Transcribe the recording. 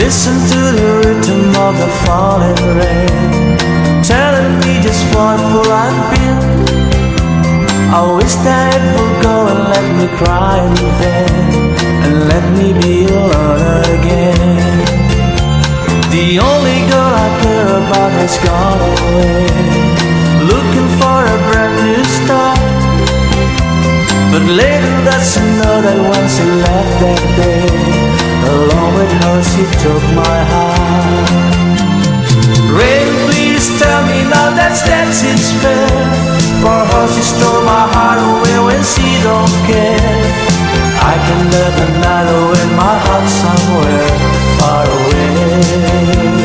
listen to the rhythm of the falling rain, telling me just what fool I've been. I wish that it would go and let me cry in vain, and let me be alone again. The only girl I care about has gone away, looking for a brand new start. But later that's another when she left that day, along with her she took my heart. Rain, please tell me now that it's fair, for her she stole my heart away when she don't care. I can live another in my heart somewhere far away.